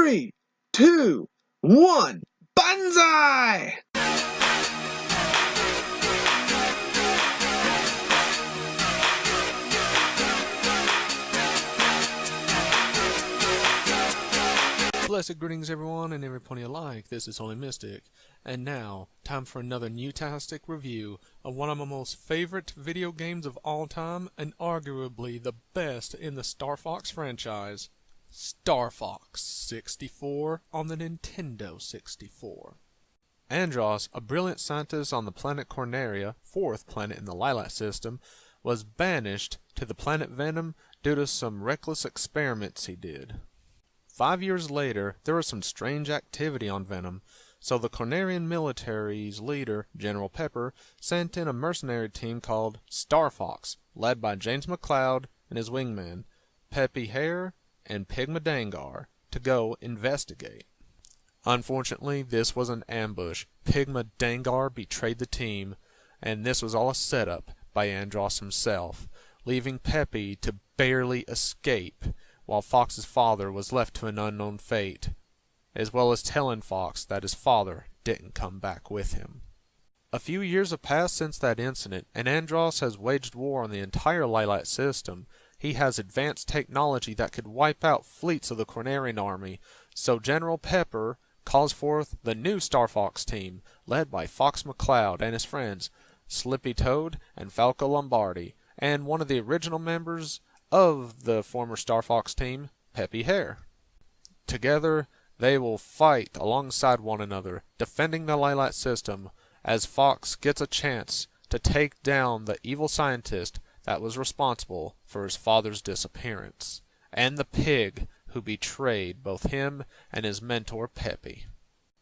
3, 2, 1, Banzai! Blessed greetings everyone and every pony alike, this is Holy Mystic, and now, time for another Nyutastic review of one of my most favorite video games of all time, and arguably the best in the Starfox franchise, Starfox 64 on the Nintendo 64. Andros, a brilliant scientist on the planet Corneria, fourth planet in the Lilac system, was banished to the planet Venom due to some reckless experiments he did. 5 years later, there was some strange activity on Venom, so the Cornerian military's leader, General Pepper, sent in a mercenary team called Starfox, led by James McCloud and his wingmen, Peppy Hare and Pigma Dangar, to go investigate. Unfortunately, this was an ambush. Pigma Dangar betrayed the team, and this was all a setup by Andros himself, leaving Peppy to barely escape, while Fox's father was left to an unknown fate, as well as telling Fox that his father didn't come back with him. A few years have passed since that incident, and Andros has waged war on the entire Lilac system. He has advanced technology that could wipe out fleets of the Cornerian army, so General Pepper calls forth the new Starfox team, led by Fox McCloud and his friends, Slippy Toad and Falco Lombardi, and one of the original members of the former Starfox team, Peppy Hare. Together, they will fight alongside one another, defending the Lilac system, as Fox gets a chance to take down the evil scientist that was responsible for his father's disappearance, and the pig who betrayed both him and his mentor Peppy.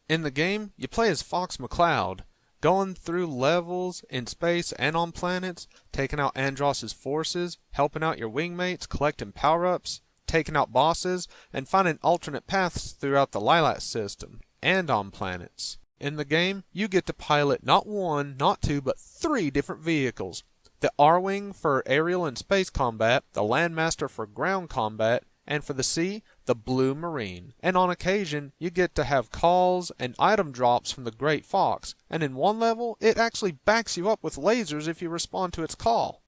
In the game, you play as Fox McCloud, going through levels in space and on planets, taking out Andros' forces, helping out your wingmates, collecting power-ups, taking out bosses, and finding alternate paths throughout the Lilac system and on planets. In the game, you get to pilot not one, not two, but 3 different vehicles. The R-Wing for aerial and space combat, the Landmaster for ground combat, and for the sea, the Blue Marine. And on occasion, you get to have calls and item drops from the Great Fox, and in one level, it actually backs you up with lasers if you respond to its call.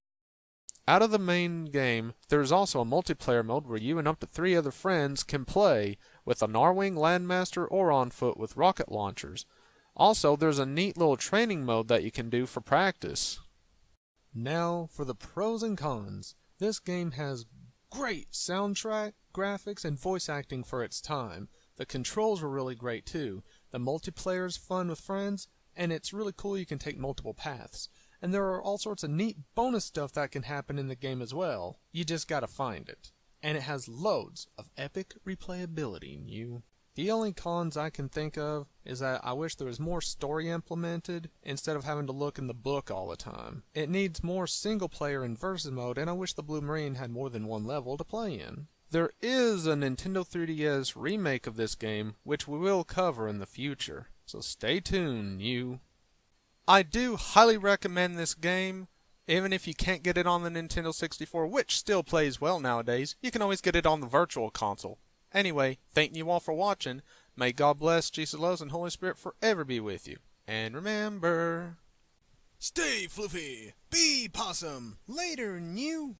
Out of the main game, there is also a multiplayer mode where you and up to 3 other friends can play with an R-Wing, Landmaster, or on foot with rocket launchers. Also, there's a neat little training mode that you can do for practice. Now, for the pros and cons. This game has great soundtrack, graphics, and voice acting for its time. The controls were really great too. The multiplayer is fun with friends, and it's really cool you can take multiple paths. And there are all sorts of neat bonus stuff that can happen in the game as well. You just gotta find it. And it has loads of epic replayability. The only cons I can think of is that I wish there was more story implemented instead of having to look in the book all the time. It needs more single player and versus mode, and I wish the Blue Marine had more than one level to play in. There is a Nintendo 3DS remake of this game, which we will cover in the future, so stay tuned, I do highly recommend this game. Even if you can't get it on the Nintendo 64, which still plays well nowadays, you can always get it on the Virtual Console. Anyway, thank you all for watching. May God bless, Jesus loves, and Holy Spirit forever be with you. And remember, stay fluffy, be possum. Later, new.